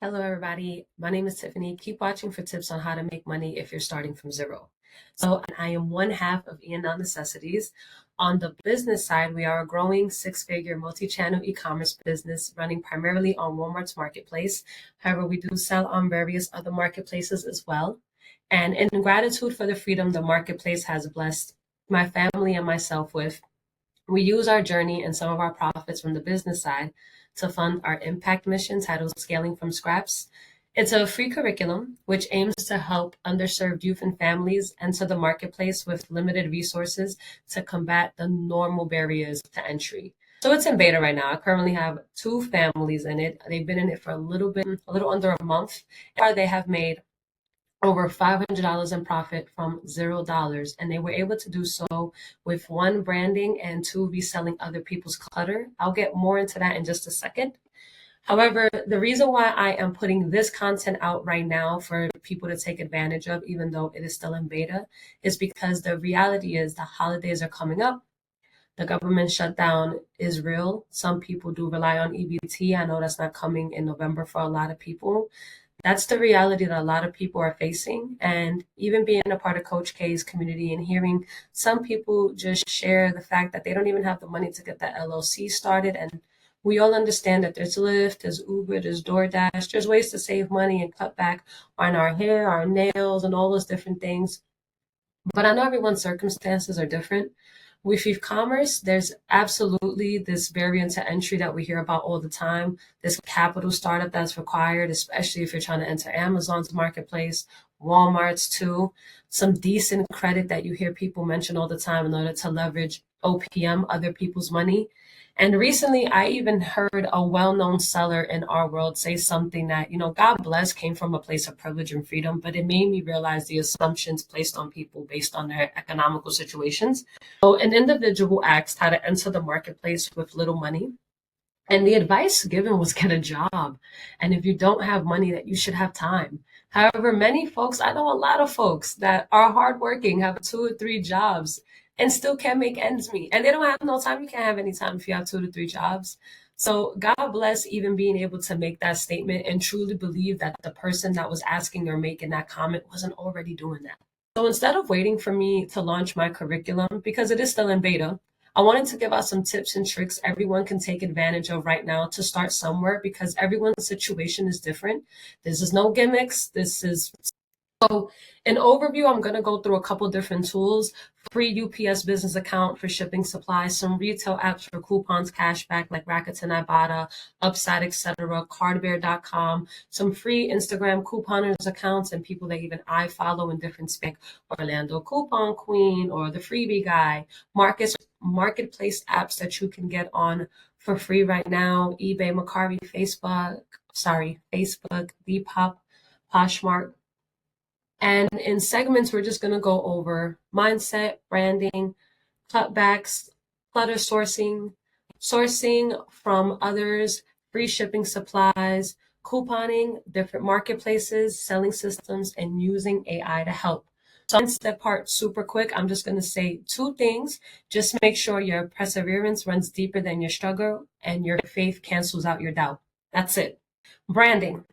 Hello, everybody. My name is Tiffany. Keep watching for tips on how to make money if you're starting from zero. I am one half of E&L Necessities. On the business side, we are a growing six-figure multi-channel e-commerce business running primarily on Walmart's marketplace. However, we do sell on various other marketplaces as well. And in gratitude for the freedom the marketplace has blessed my family and myself with, we use our journey and some of our profits from the business side to fund our impact mission titled Scaling from Scraps. It's a free curriculum which aims to help underserved youth and families enter the marketplace with limited resources to combat the normal barriers to entry. So it's in beta right now. I currently have two families in it. They've been in it for a little under a month. They have made over $500 in profit from $0, and they were able to do so with one, branding, and two, reselling other people's clutter. I'll get more into that in just a second. However, the reason why I am putting this content out right now for people to take advantage of, even though it is still in beta, is because the reality is the holidays are coming up. The government shutdown is real. Some people do rely on EBT. I know that's not coming in November for a lot of people. That's the reality that a lot of people are facing. And even being a part of Coach K's community and hearing some people just share the fact that they don't even have the money to get that LLC started. And we all understand that there's Lyft, there's Uber, there's DoorDash, there's ways to save money and cut back on our hair, our nails, and all those different things. But I know everyone's circumstances are different. With e-commerce, there's absolutely this barrier to entry that we hear about all the time, this capital startup that's required, especially if you're trying to enter Amazon's marketplace, Walmart's too, some decent credit that you hear people mention all the time in order to leverage OPM, other people's money. And recently, I even heard a well-known seller in our world say something that, God bless, came from a place of privilege and freedom, but it made me realize the assumptions placed on people based on their economical situations. So an individual asked how to enter the marketplace with little money. And the advice given was get a job. And if you don't have money, that you should have time. However, many folks, I know a lot of folks that are hardworking, have 2 or 3 jobs, and still can't make ends meet. And they don't have no time. You can't have any time if you have 2 to 3 jobs. So God bless even being able to make that statement and truly believe that the person that was asking or making that comment wasn't already doing that. So instead of waiting for me to launch my curriculum, because it is still in beta, I wanted to give out some tips and tricks everyone can take advantage of right now to start somewhere, because everyone's situation is different. This is no gimmicks. So an overview, I'm going to go through a couple different tools: free UPS business account for shipping supplies, some retail apps for coupons, cashback like Rakuten, Ibotta, Upside, etc., cardbear.com, some free Instagram couponers accounts and people that even I follow in different space, Orlando Coupon Queen or the Freebie Guy, marketplace apps that you can get on for free right now: eBay, Mercari, Facebook, Depop, Poshmark. And in segments, we're just going to go over mindset, branding, cutbacks, clutter sourcing from others, free shipping supplies, couponing, different marketplaces, selling systems, and using AI to help. So mindset part super quick. I'm just going to say 2 things. Just make sure your perseverance runs deeper than your struggle and your faith cancels out your doubt. That's it. Branding.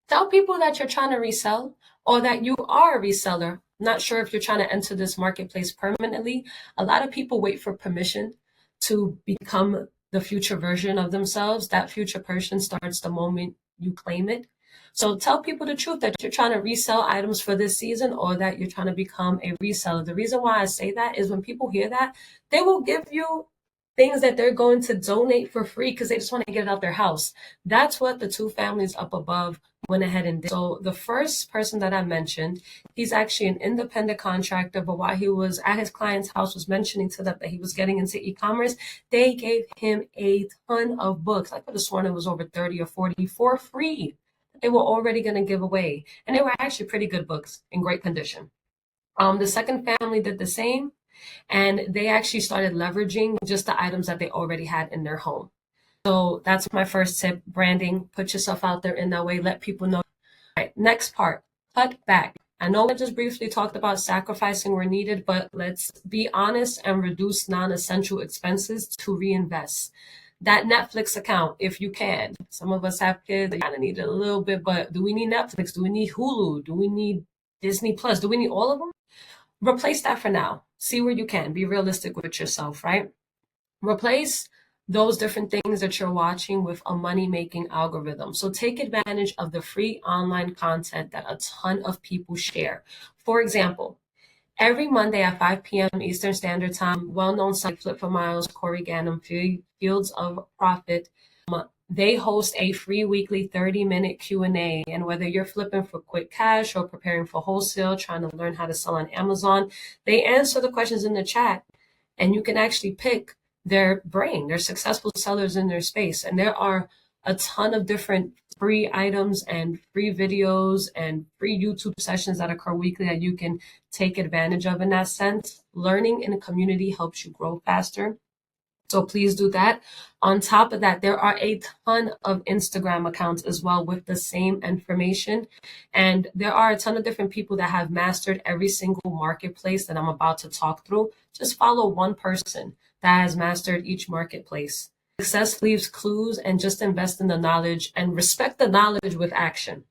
Tell people that you're trying to resell or that you are a reseller. Not sure if you're trying to enter this marketplace permanently. A lot of people wait for permission to become the future version of themselves. That future person starts the moment you claim it. So tell people the truth that you're trying to resell items for this season or that you're trying to become a reseller. The reason why I say that is when people hear that, they will give you things that they're going to donate for free because they just want to get it out their house. That's what the two families up above went ahead and did. So the first person that I mentioned, he's actually an independent contractor, but while he was at his client's house, was mentioning to them that he was getting into e-commerce, they gave him a ton of books. I could have sworn it was over 30 or 40 for free. They were already going to give away. And they were actually pretty good books in great condition. The second family did the same, and they actually started leveraging just the items that they already had in their home. So that's my first tip: branding. Put yourself out there in that way. Let people know. All right, next part, cut back. I know I just briefly talked about sacrificing where needed, but let's be honest and reduce non-essential expenses to reinvest. that Netflix account if you can. Some of us have kids, they kind of need it a little bit, but do we need Netflix? Do we need Hulu? Do we need Disney Plus? Do we need all of them? Replace that for now. See where you can. Be realistic with yourself, right? Replace those different things that you're watching with a money-making algorithm. So take advantage of the free online content that a ton of people share. For example, every Monday at 5 p.m. Eastern Standard Time, well-known site Flip for Miles, Corey Gannum, Fields of Profit, they host a free weekly 30-minute Q&A. And whether you're flipping for quick cash or preparing for wholesale, trying to learn how to sell on Amazon, they answer the questions in the chat, and you can actually pick their brain. They're successful sellers in their space. And there are a ton of different free items and free videos and free YouTube sessions that occur weekly that you can take advantage of in that sense. Learning in a community helps you grow faster. So please do that. On top of that, there are a ton of Instagram accounts as well with the same information. And there are a ton of different people that have mastered every single marketplace that I'm about to talk through. Just follow one person that has mastered each marketplace. Success leaves clues, and just invest in the knowledge and respect the knowledge with action.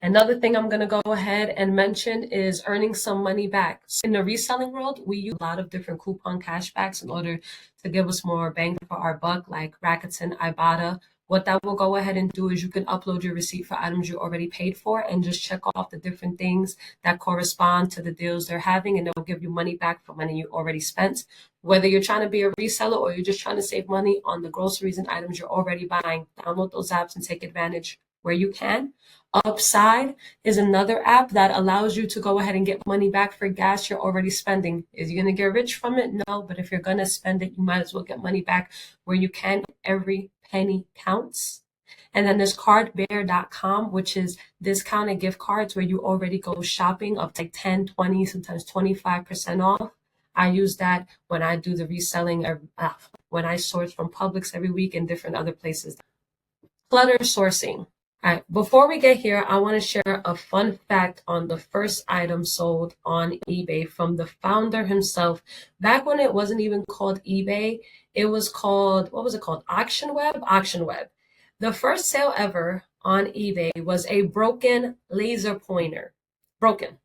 Another thing I'm going to go ahead and mention is earning some money back. In the reselling world, we use a lot of different coupon cashbacks in order to give us more bang for our buck, like Rakuten, Ibotta. What that will go ahead and do is you can upload your receipt for items you already paid for and just check off the different things that correspond to the deals they're having, and they'll give you money back for money you already spent. Whether you're trying to be a reseller or you're just trying to save money on the groceries and items you're already buying, download those apps and take advantage where you can. Upside is another app that allows you to go ahead and get money back for gas you're already spending. Is you going to get rich from it? No, but if you're going to spend it, you might as well get money back where you can. Every penny counts. And then there's cardbear.com, which is discounted gift cards where you already go shopping up to like 10, 20, sometimes 25% off. I use that when I do the reselling, when I source from Publix every week and different other places. Clutter sourcing. All right, before we get here, I want to share a fun fact on the first item sold on eBay from the founder himself. Back when it wasn't even called eBay, it was called, what was it called? Auction Web? Auction Web. The first sale ever on eBay was a broken laser pointer. Broken.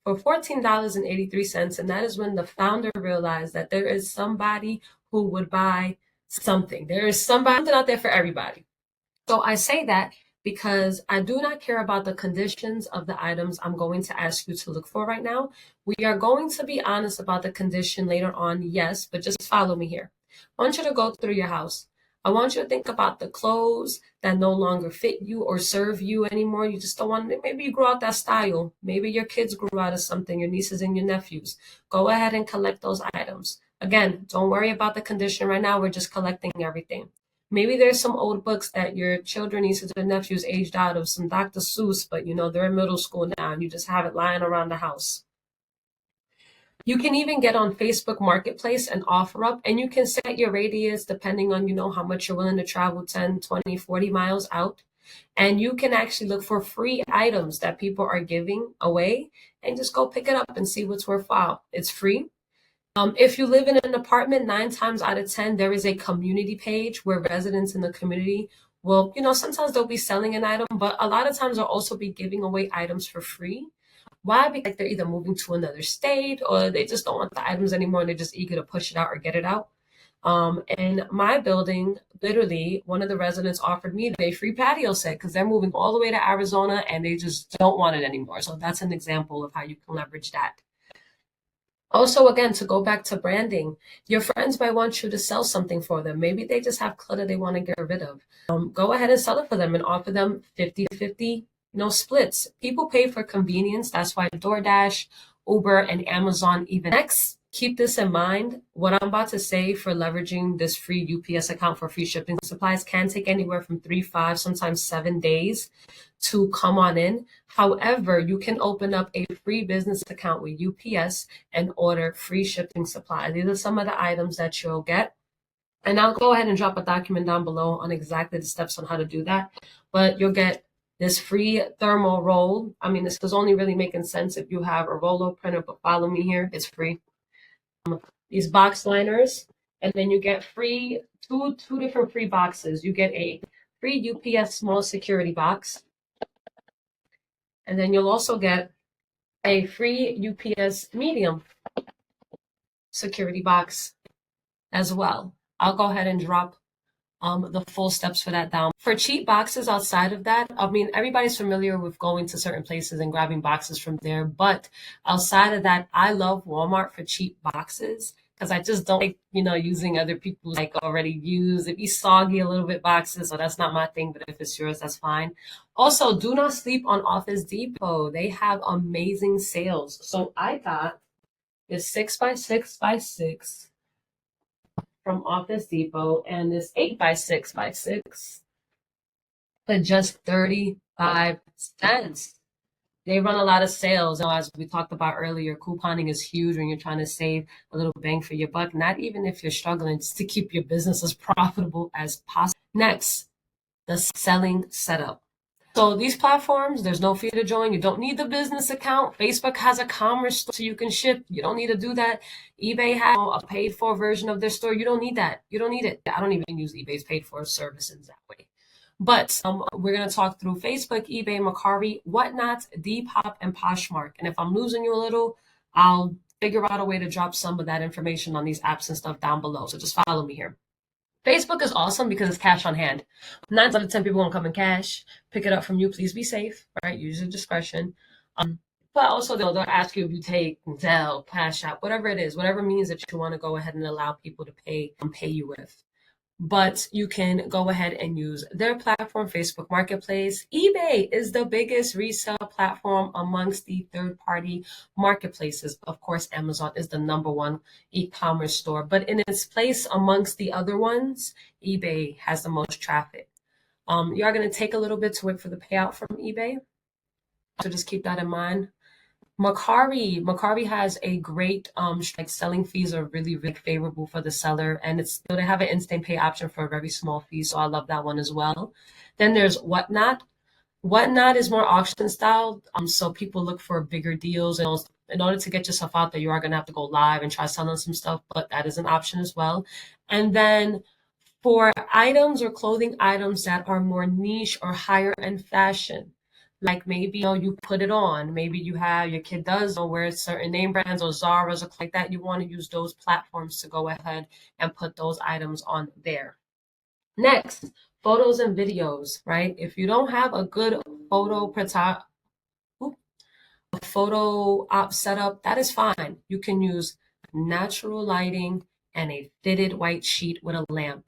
For $14.83. And that is when the founder realized that there is somebody who would buy something. There is something out there for everybody. So I say that because I do not care about the conditions of the items I'm going to ask you to look for right now. We are going to be honest about the condition later on, yes, but just follow me here. I want you to go through your house. I want you to think about the clothes that no longer fit you or serve you anymore. You just don't want it. Maybe you grew out that style. Maybe your kids grew out of something, your nieces and your nephews. Go ahead and collect those items. Again, don't worry about the condition right now. We're just collecting everything. Maybe there's some old books that your children, nieces, and nephews aged out of, some Dr. Seuss, but they're in middle school now and you just have it lying around the house. You can even get on Facebook Marketplace and offer up, and you can set your radius depending on, how much you're willing to travel 10, 20, 40 miles out. And you can actually look for free items that people are giving away and just go pick it up and see what's worthwhile. It's free. If you live in an apartment, 9 times out of 10, there is a community page where residents in the community will, sometimes they'll be selling an item, but a lot of times they'll also be giving away items for free. Why? Because they're either moving to another state or they just don't want the items anymore and they're just eager to push it out or get it out. In my building, literally, one of the residents offered me a free patio set because they're moving all the way to Arizona and they just don't want it anymore. So that's an example of how you can leverage that. Also, again, to go back to branding, your friends might want you to sell something for them. Maybe they just have clutter they want to get rid of. Go ahead and sell it for them and offer them 50-50, splits. People pay for convenience. That's why DoorDash, Uber, and Amazon even. Next, keep this in mind. What I'm about to say for leveraging this free UPS account for free shipping supplies can take anywhere from 3, 5, sometimes 7 days to come on in. However, you can open up a free business account with UPS and order free shipping supplies. These are some of the items that you'll get. And I'll go ahead and drop a document down below on exactly the steps on how to do that. But you'll get this free thermal roll. I mean, this is only really making sense if you have a Rolo printer, but follow me here. It's free. These box liners. and then you get free two different free boxes. You get a free UPS small security box, and then you'll also get a free UPS medium security box as well. I'll go ahead and drop the full steps for that down. For cheap boxes outside of that, I mean, everybody's familiar with going to certain places and grabbing boxes from there. But outside of that, I love Walmart for cheap boxes because I just don't like, using other people's like already used. It'd be soggy a little bit boxes, so that's not my thing. But if it's yours, that's fine. Also, do not sleep on Office Depot. They have amazing sales. So I got this 6x6x6 from Office Depot and this 8x6x6 for just 35 cents. They run a lot of sales. As we talked about earlier, couponing is huge when you're trying to save a little bang for your buck, not even if you're struggling, just to keep your business as profitable as possible. Next, the selling setup. So these platforms, there's no fee to join. You don't need the business account. Facebook has a commerce store so you can ship. You don't need to do that. eBay has a paid for version of their store. You don't need that. You don't need it. I don't even use eBay's paid for services that way. But we're going to talk through Facebook, eBay, Mercari, Whatnot, Depop, and Poshmark. And if I'm losing you a little, I'll figure out a way to drop some of that information on these apps and stuff down below. So just follow me here. Facebook is awesome because it's cash on hand. 9 out of 10 people won't come in cash. Pick it up from you. Please be safe, right? Use your discretion. But also they'll ask you if you take Zelle, Cash App, whatever it is, whatever means that you want to go ahead and allow people to pay you with. But you can go ahead and use their platform, Facebook Marketplace. eBay is the biggest resale platform amongst the third-party marketplaces. Of course, Amazon is the #1 e-commerce store, but in its place amongst the other ones, eBay has the most traffic. You are going to take a little bit to wait for the payout from eBay, so just keep that in mind. Mercari has a great like selling fees are really, really favorable for the seller, and they have an instant pay option for a very small fee, so I love that one as well. Then there's Whatnot. Whatnot is more auction style, so people look for bigger deals, and in order to get yourself out there, you are gonna have to go live and try selling some stuff, but that is an option as well. And then for items or clothing items that are more niche or higher end fashion, like maybe you put it on, maybe your kid does wear certain name brands or Zara's or like that, you want to use those platforms to go ahead and put those items on there. Next, photos and videos, right? If you don't have a good photo op setup, that is fine. You can use natural lighting and a fitted white sheet with a lamp.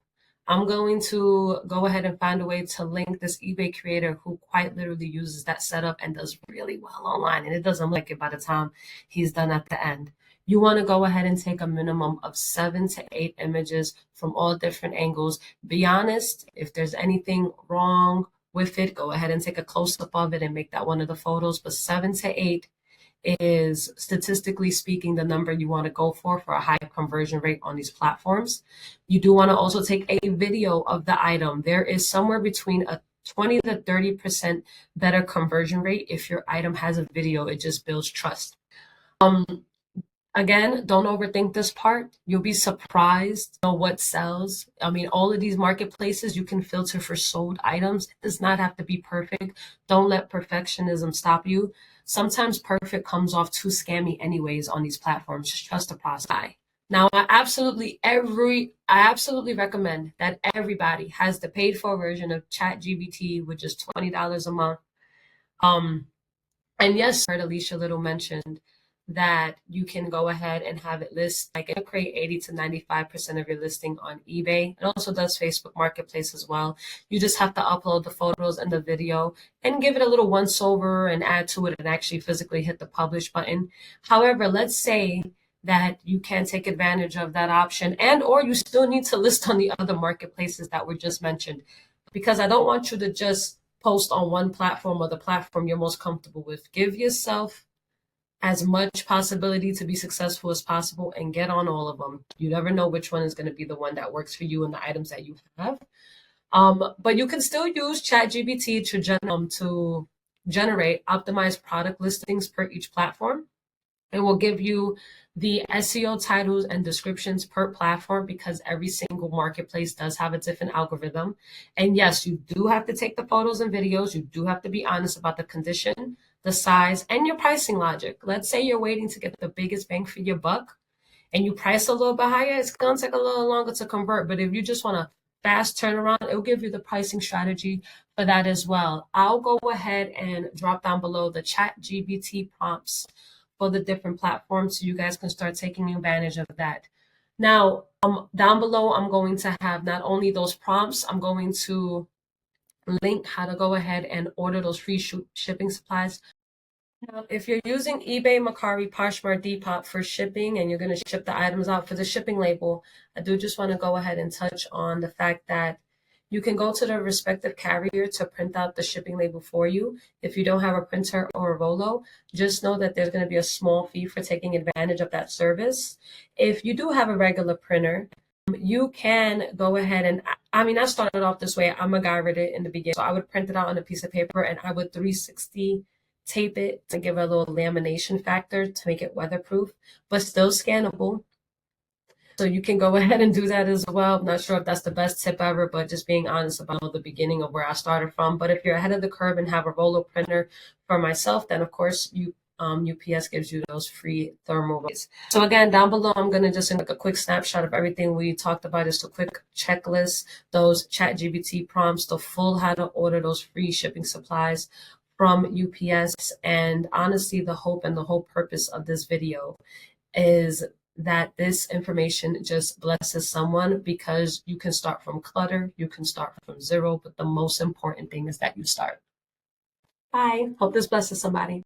I'm going to go ahead and find a way to link this eBay creator who quite literally uses that setup and does really well online, and it doesn't look it by the time he's done at the end. You want to go ahead and take a minimum of 7 to 8 images from all different angles. Be honest, if there's anything wrong with it, go ahead and take a close-up of it and make that one of the photos. But 7 to 8 is, statistically speaking, the number you want to go for a high conversion rate on these platforms. You do want to also take a video of the item. There is somewhere between a 20 to 30% better conversion rate if your item has a video. It just builds trust. Again, don't overthink this part. You'll be surprised what sells. I mean, all of these marketplaces, you can filter for sold items. It does not have to be perfect. Don't let perfectionism stop you. Sometimes perfect comes off too scammy anyways on these platforms. Just trust the process. Now, I absolutely recommend that everybody has the paid for version of ChatGPT, which is $20 a month. And yes, I heard Alicia Little mentioned that you can go ahead and have it list, like it'll create 80 to 95% of your listing on eBay. It also does Facebook Marketplace as well. You just have to upload the photos and the video and give it a little once over and add to it and actually physically hit the publish button. However, let's say that you can't take advantage of that option, and or you still need to list on the other marketplaces that were just mentioned, because I don't want you to just post on one platform or the platform you're most comfortable with. Give yourself as much possibility to be successful as possible and get on all of them. You never know which one is going to be the one that works for you and the items that you have. But you can still use ChatGPT to generate optimized product listings per each platform. It will give you the SEO titles and descriptions per platform because every single marketplace does have a different algorithm. And yes, you do have to take the photos and videos. You do have to be honest about the condition, the size, and your pricing logic. Let's say you're waiting to get the biggest bang for your buck and you price a little bit higher, it's going to take a little longer to convert. But if you just want a fast turnaround, it'll give you the pricing strategy for that as well. I'll go ahead and drop down below the chat GBT prompts for the different platforms so you guys can start taking advantage of that. Now, down below, I'm going to have not only those prompts, I'm going to link how to go ahead and order those free shipping supplies. Now, if you're using eBay, Mercari, Poshmark, Depop for shipping and you're going to ship the items out for the shipping label, I do just want to go ahead and touch on the fact that you can go to the respective carrier to print out the shipping label for you. If you don't have a printer or a Rolo, just know that there's going to be a small fee for taking advantage of that service. If you do have a regular printer, you can go ahead and, I mean, I started off this way. I'm a guy with it in the beginning. So I would print it out on a piece of paper and I would 360 tape it to give it a little lamination factor to make it weatherproof, but still scannable. So you can go ahead and do that as well. I'm not sure if that's the best tip ever, but just being honest about the beginning of where I started from. But if you're ahead of the curve and have a Rolo printer for myself, then of course UPS gives you those free thermal rolls. So again, down below, I'm going to just make a quick snapshot of everything we talked about. Just a quick checklist, those ChatGPT prompts, the full how to order those free shipping supplies from UPS. And honestly, the hope and the whole purpose of this video is that this information just blesses someone because you can start from clutter, you can start from zero, but the most important thing is that you start. Bye. Hope this blesses somebody.